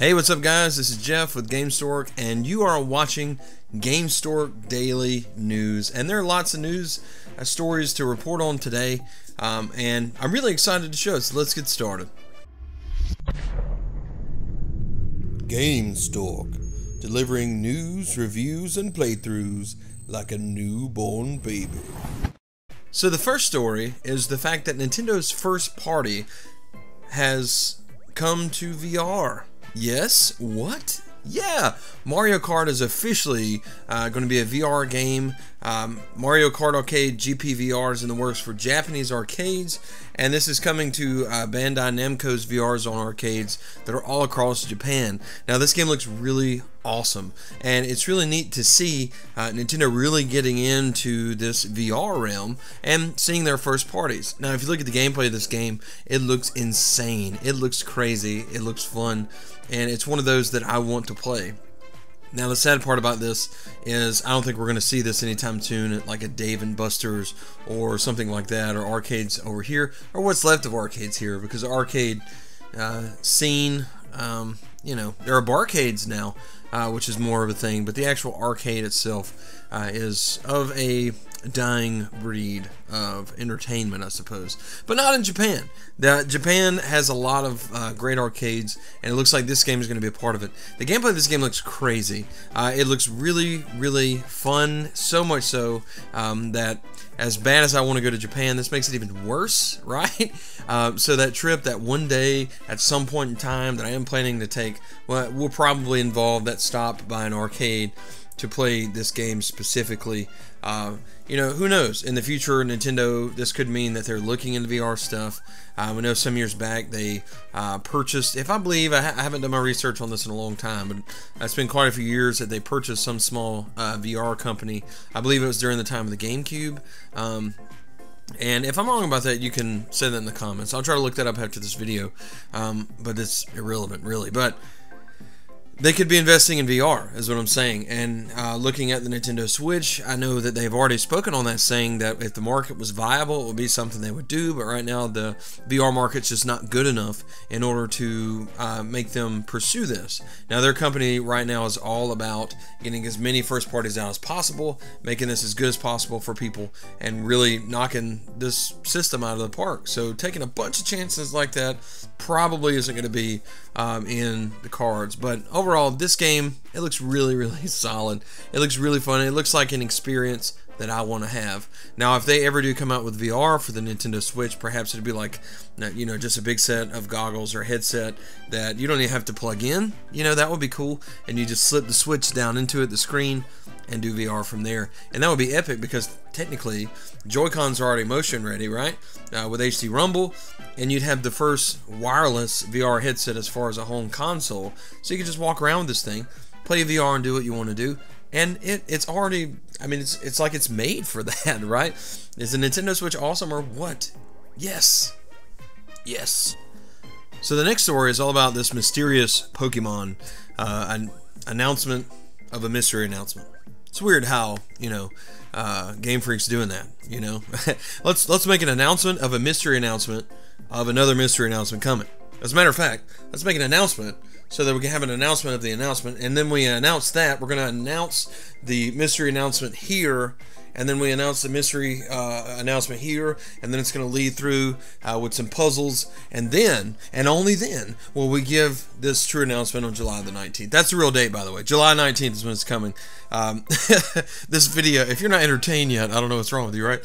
Hey, what's up guys? This is Jeff with Gamestork, and you are watching Gamestork Daily News. And there are lots of news stories to report on today, and I'm really excited to show it, so let's get started. Gamestork, delivering news, reviews, and playthroughs like a newborn baby. So the first story is the fact that Nintendo's first party has come to VR. Yes? What? Yeah! Mario Kart is officially going to be a VR game. Mario Kart Arcade GP VR is in the works for Japanese arcades, and this is coming to Bandai Namco's VRs on arcades that are all across Japan. Now this game looks really awesome, and it's really neat to see Nintendo really getting into this VR realm and seeing their first parties. Now if you look at the gameplay of this game, it looks insane, it looks crazy, it looks fun, and it's one of those that I want to play. Now the sad part about this is I don't think we're going to see this anytime soon at like a Dave & Buster's or something like that, or arcades over here, or what's left of arcades here, because the arcade scene, you know, there are barcades now, which is more of a thing, but the actual arcade itself is of a dying breed of entertainment, I suppose, but not in Japan. Japan has a lot of great arcades, and it looks like this game is going to be a part of it. The gameplay of this game looks crazy. It looks really, really fun, so much so that as bad as I want to go to Japan, this makes it even worse, right? So that trip, that one day at some point in time that I am planning to take, well, will probably involve that stop by an arcade to play this game specifically. You know, who knows? In the future, Nintendo, this could mean that they're looking into VR stuff. We know some years back they purchased, if I believe, I haven't done my research on this in a long time, but it's been quite a few years that they purchased some small VR company. I believe it was during the time of the GameCube. And if I'm wrong about that, you can say that in the comments. I'll try to look that up after this video, but it's irrelevant, really. But they could be investing in VR, is what I'm saying. And looking at the Nintendo Switch, I know that they've already spoken on that, saying that if the market was viable, it would be something they would do. But right now, the VR market's just not good enough in order to make them pursue this. Now, their company right now is all about getting as many first parties out as possible, making this as good as possible for people, and really knocking this system out of the park. So taking a bunch of chances like that probably isn't going to be in the cards. But overall, this game, it looks really, really solid. It looks really fun. It looks like an experience that I want to have. Now, if they ever do come out with VR for the Nintendo Switch, perhaps it'd be like, you know, just a big set of goggles or headset that you don't even have to plug in. You know, that would be cool. And you just slip the Switch down into it, the screen, and do VR from there. And that would be epic, because technically Joy-Cons are already motion ready, right? With HD Rumble, and you'd have the first wireless VR headset as far as a home console, so you could just walk around with this thing, play VR and do what you want to do. And it's already, I mean, it's like it's made for that, right? Is the Nintendo Switch awesome or what? Yes. Yes. So the next story is all about this mysterious Pokemon announcement of a mystery announcement. It's weird how, you know, Game Freak's doing that, you know. let's make an announcement of a mystery announcement of another mystery announcement coming. As a matter of fact, let's make an announcement so that we can have an announcement of the announcement, and then we announce that. We're going to announce the mystery announcement here, and then we announce the mystery announcement here, and then it's going to lead through with some puzzles, and then, and only then, will we give this true announcement on July the 19th. That's the real date, by the way. July 19th is when it's coming. This video, if you're not entertained yet, I don't know what's wrong with you, right?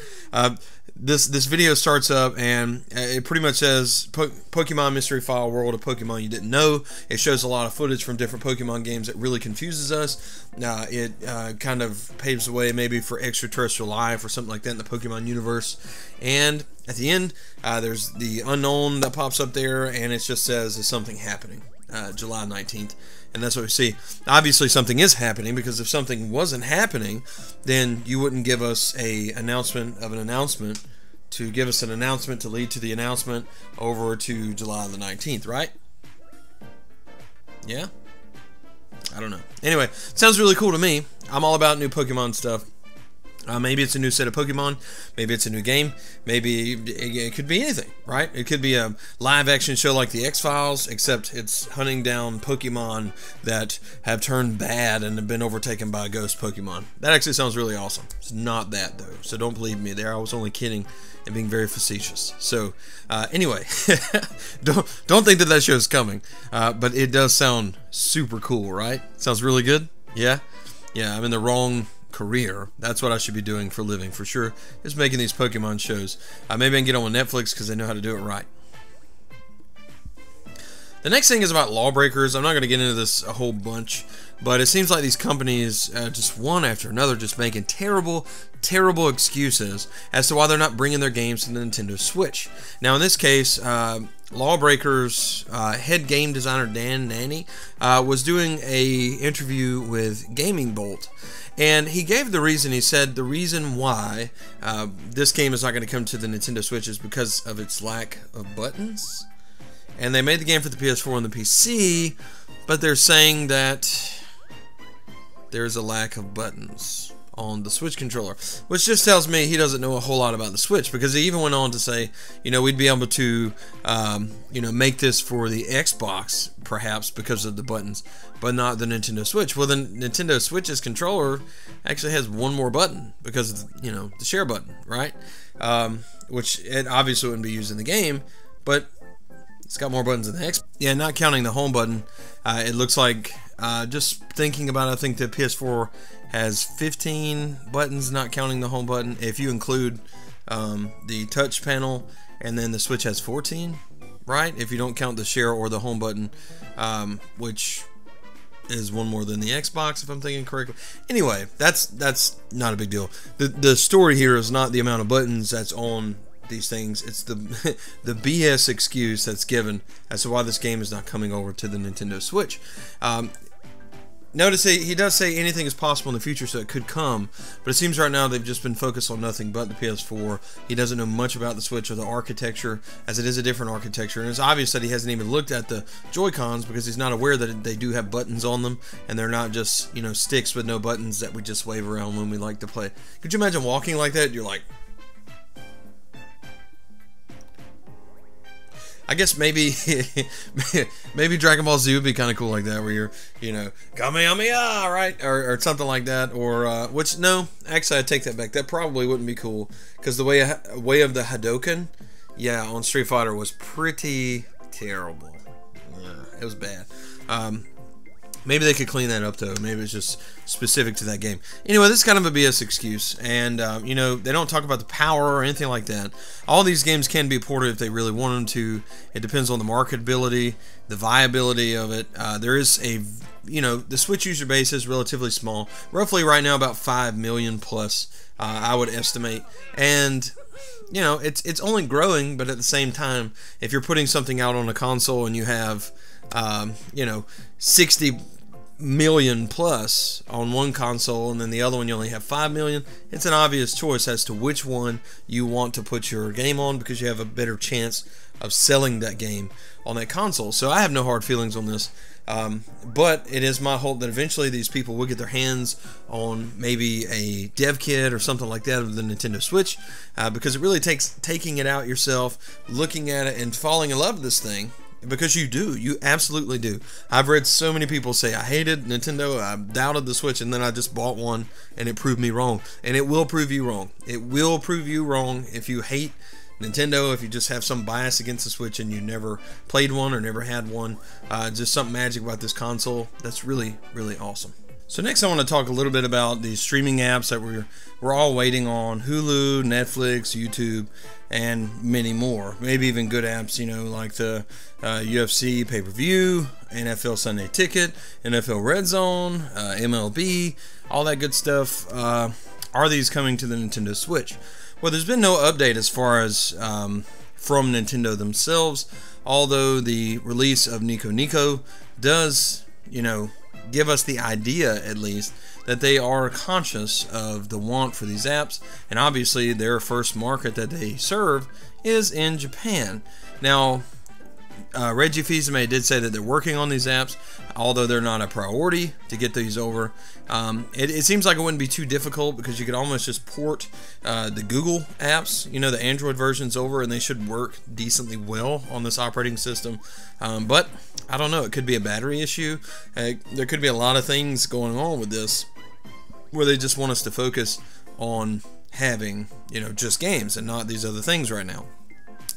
This video starts up, and it pretty much says Pokemon Mystery File World of Pokemon You Didn't Know. It shows a lot of footage from different Pokemon games that really confuses us. It kind of paves the way maybe for extraterrestrial life or something like that in the Pokemon universe. And at the end, there's the unknown that pops up there, and it just says, is something happening? July 19th. And that's what we see. Obviously something is happening, because if something wasn't happening, then you wouldn't give us a announcement of an announcement to give us an announcement to lead to the announcement over to July the 19th, right? Yeah? I don't know. Anyway, sounds really cool to me. I'm all about new Pokemon stuff. Maybe it's a new set of Pokemon, maybe it's a new game, maybe it could be anything, right? It could be a live action show like the X-Files, except it's hunting down Pokemon that have turned bad and have been overtaken by a ghost Pokemon. That actually sounds really awesome. It's not that though, so don't believe me there. I was only kidding and being very facetious. So anyway, don't think that show's coming, but it does sound super cool, right? Sounds really good. Yeah, I'm in the wrong career. That's what I should be doing for a living, for sure, is making these Pokemon shows. Maybe I can get on with Netflix because they know how to do it right. The next thing is about lawbreakers. I'm not going to get into this a whole bunch, but it seems like these companies, just one after another, just making terrible excuses as to why they're not bringing their games to the Nintendo Switch. Now in this case, Lawbreakers head game designer Dan Nanny was doing a interview with Gaming Bolt, and he gave the reason. He said the reason why this game is not going to come to the Nintendo Switch is because of its lack of buttons. And they made the game for the PS4 and the PC, but they're saying that there's a lack of buttons on the Switch controller, which just tells me he doesn't know a whole lot about the Switch, because he even went on to say, we'd be able to, make this for the Xbox, perhaps, because of the buttons, but not the Nintendo Switch. Well, the Nintendo Switch's controller actually has one more button, because of, the share button, right? Which it obviously wouldn't be used in the game, but it's got more buttons than the Xbox. Yeah, not counting the home button, it looks like, just thinking about it, I think the PS4 has 15 buttons, not counting the home button. If you include the touch panel, and then the Switch has 14, right? If you don't count the share or the home button, which is one more than the Xbox, if I'm thinking correctly. Anyway, that's not a big deal. The story here is not the amount of buttons that's on these things. It's the BS excuse that's given as to why this game is not coming over to the Nintendo Switch. Notice he does say anything is possible in the future, so it could come, but it seems right now they've just been focused on nothing but the PS4. He doesn't know much about the Switch or the architecture, as it is a different architecture, and it's obvious that he hasn't even looked at the Joy-Cons, because he's not aware that they do have buttons on them, and they're not just, sticks with no buttons that we just wave around when we like to play. Could you imagine walking like that? You're like, I guess maybe Dragon Ball Z would be kind of cool like that, where you're, Kamehameha, right? Or something like that. Or, which, no, actually, I take that back. That probably wouldn't be cool, because the way of the Hadouken, yeah, on Street Fighter was pretty terrible. Yeah, it was bad. Maybe they could clean that up, though. Maybe it's just specific to that game. Anyway, this is kind of a BS excuse. And, they don't talk about the power or anything like that. All these games can be ported if they really want them to. It depends on the marketability, the viability of it. There is a, the Switch user base is relatively small. Roughly right now about 5 million plus, I would estimate. And it's only growing, but at the same time, if you're putting something out on a console and you have, 60 million plus on one console, and then the other one you only have 5 million, it's an obvious choice as to which one you want to put your game on, because you have a better chance of selling that game on that console. So I have no hard feelings on this, but it is my hope that eventually these people will get their hands on maybe a dev kit or something like that of the Nintendo Switch, because it really takes taking it out yourself, looking at it, and falling in love with this thing. Because you absolutely do. I've read so many people say, I hated Nintendo, I doubted the Switch, and then I just bought one, and it proved me wrong. And it will prove you wrong. It will prove you wrong if you hate Nintendo, if you just have some bias against the Switch and you never played one or never had one. Just something magic about this console that's really, really awesome. So next I want to talk a little bit about the streaming apps that we're all waiting on. Hulu, Netflix, YouTube, and many more. Maybe even good apps, like the UFC pay-per-view, NFL Sunday Ticket, NFL Red Zone, MLB, all that good stuff. Are these coming to the Nintendo Switch? Well, there's been no update as far as from Nintendo themselves, although the release of Nico Nico does, give us the idea, at least, that they are conscious of the want for these apps, and obviously their first market that they serve is in Japan. Now, Reggie Fils-Aimé did say that they're working on these apps, although they're not a priority to get these over. It seems like it wouldn't be too difficult because you could almost just port the Google apps, you know, the Android versions over, and they should work decently well on this operating system. But I don't know, it could be a battery issue. There could be a lot of things going on with this where they just want us to focus on having, you know, just games and not these other things right now.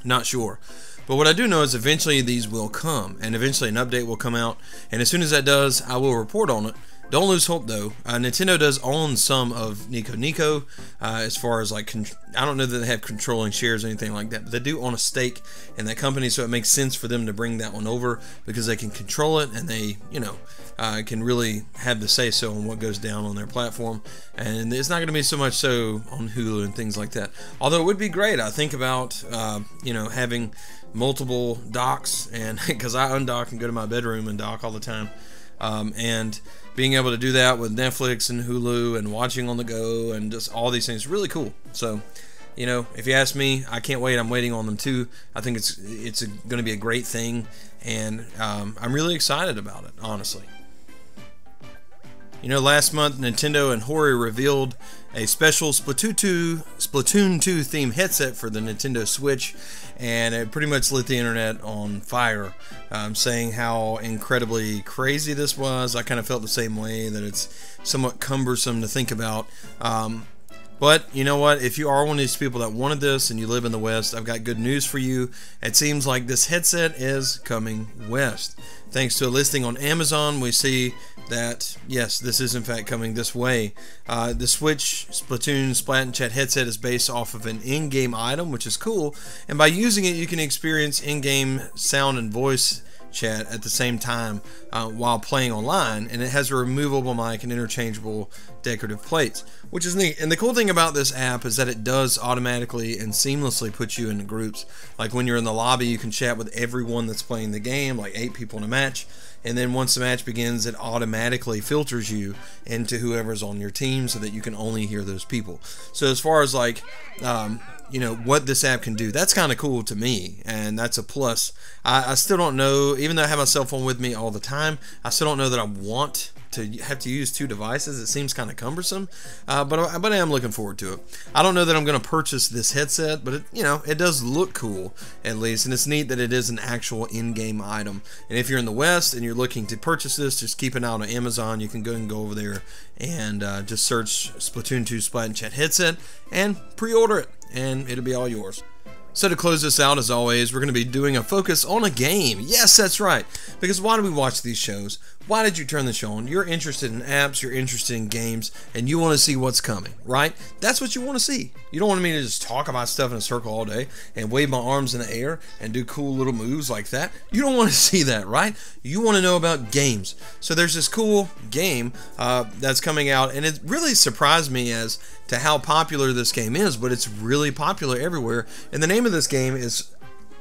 Not sure. But what I do know is eventually these will come, and eventually an update will come out, and as soon as that does, I will report on it. Don't lose hope though. Nintendo does own some of Nico Nico, as far as like, I don't know that they have controlling shares or anything like that, but they do own a stake in that company, so it makes sense for them to bring that one over because they can control it and they, you know, can really have the say so on what goes down on their platform. And it's not going to be so much so on Hulu and things like that. Although it would be great. I think about, you know, having multiple docks, and because I undock and go to my bedroom and dock all the time, and being able to do that with Netflix and Hulu and watching on the go and just all these things, really cool. So, you know, if you ask me, I can't wait. I'm waiting on them too. I think it's going to be a great thing, and I'm really excited about it, honestly. You know, last month Nintendo and Hori revealed a special Splatoon 2 themed headset for the Nintendo Switch, and it pretty much lit the internet on fire, saying how incredibly crazy this was. I kind of felt the same way, that it's somewhat cumbersome to think about. But you know what? If you are one of these people that wanted this and you live in the West, I've got good news for you. It seems like this headset is coming west. Thanks to a listing on Amazon, we see that, yes, this is in fact coming this way. The Switch Splatoon Splat and Chat headset is based off of an in-game item, which is cool. And by using it, you can experience in-game sound and voice chat at the same time while playing online, and it has a removable mic and interchangeable decorative plates, which is neat. And the cool thing about this app is that it does automatically and seamlessly put you into groups. Like when you're in the lobby, you can chat with everyone that's playing the game, like 8 people in a match, and then once the match begins, it automatically filters you into whoever's on your team so that you can only hear those people. So as far as like you know, what this app can do, that's kind of cool to me, and that's a plus. I still don't know, even though I have my cell phone with me all the time, I still don't know that I want to have to use 2 devices. It seems kind of cumbersome, but I am looking forward to it. I don't know that I'm going to purchase this headset, but it, you know, it does look cool at least, and it's neat that it is an actual in-game item. And if you're in the West and you're looking to purchase this, just keep an eye on Amazon. You can go over there and just search Splatoon 2 Splat and Chat headset and pre-order it, and it'll be all yours. So to close this out, as always, we're going to be doing a focus on a game. Yes, that's right. Because why do we watch these shows? Why did you turn the show on? You're interested in apps, you're interested in games, and you want to see what's coming, right? That's what you want to see. You don't want me to just talk about stuff in a circle all day and wave my arms in the air and do cool little moves like that. You don't want to see that, right? You want to know about games. So there's this cool game that's coming out, and it really surprised me as to how popular this game is, but it's really popular everywhere. And the name of this game is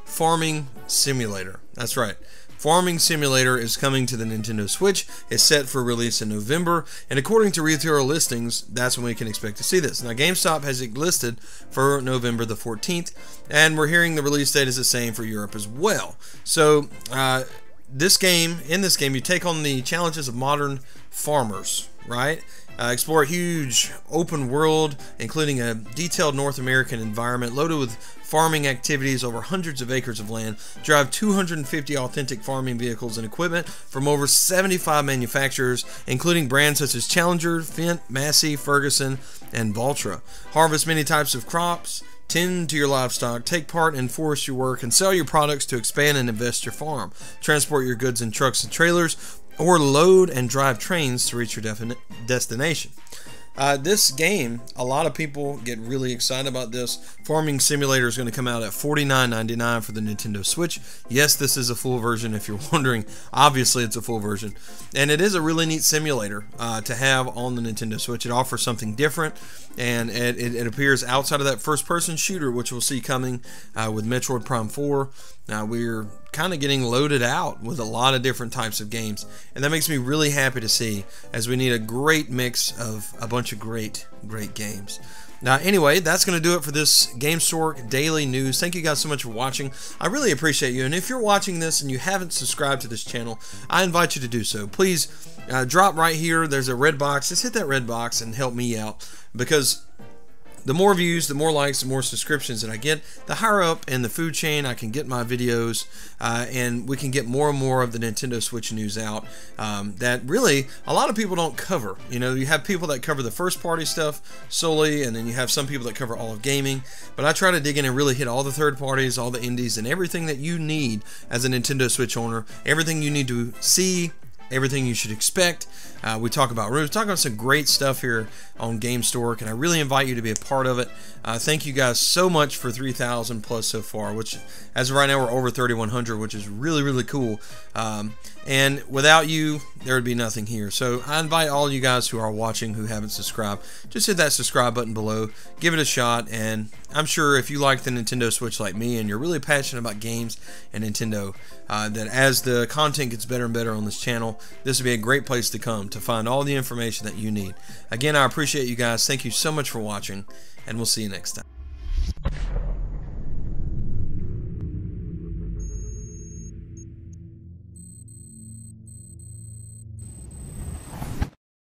Farming Simulator. That's right. Farming Simulator is coming to the Nintendo Switch. It's set for release in November, and according to retailer listings, that's when we can expect to see this. Now, GameStop has it listed for November the 14th, and we're hearing the release date is the same for Europe as well. So, in this game, you take on the challenges of modern farmers, right? Explore a huge open world, including a detailed North American environment loaded with farming activities over hundreds of acres of land. Drive 250 authentic farming vehicles and equipment from over 75 manufacturers, including brands such as Challenger, Fendt, Massey, Ferguson, and Valtra. Harvest many types of crops, tend to your livestock, take part in forestry work, and sell your products to expand and invest your farm. Transport your goods in trucks and trailers, or load and drive trains to reach your destination. This game, a lot of people get really excited about this. Farming Simulator is going to come out at $49.99 for the Nintendo Switch. Yes, this is a full version if you're wondering. Obviously, it's a full version. And it is a really neat simulator to have on the Nintendo Switch. It offers something different, and it appears outside of that first-person shooter, which we'll see coming with Metroid Prime 4. Now, we're kind of getting loaded out with a lot of different types of games, and that makes me really happy to see, as we need a great mix of a bunch of great games. Now, anyway, that's going to do it for this Gamestork Daily News. Thank you guys so much for watching. I really appreciate you. And if you're watching this and you haven't subscribed to this channel, I invite you to do so. Please drop right here. There's a red box. Just hit that red box and help me out, because the more views, the more likes, the more subscriptions that I get, the higher up in the food chain I can get my videos, and we can get more and more of the Nintendo Switch news out that really a lot of people don't cover. You know, you have people that cover the first party stuff solely, and then you have some people that cover all of gaming, but I try to dig in and really hit all the third parties, all the indies, and everything that you need as a Nintendo Switch owner, everything you need to see, everything you should expect. We talk about some great stuff here on Gamestork, and I really invite you to be a part of it. Thank you guys so much for 3,000 plus so far, which as of right now we're over 3,100, which is really, really cool. And without you, there would be nothing here. So I invite all you guys who are watching who haven't subscribed, just hit that subscribe button below, give it a shot, and I'm sure if you like the Nintendo Switch like me and you're really passionate about games and Nintendo, that as the content gets better and better on this channel, this would be a great place to come to find all the information that you need. Again, I appreciate you guys. Thank you so much for watching, and we'll see you next time.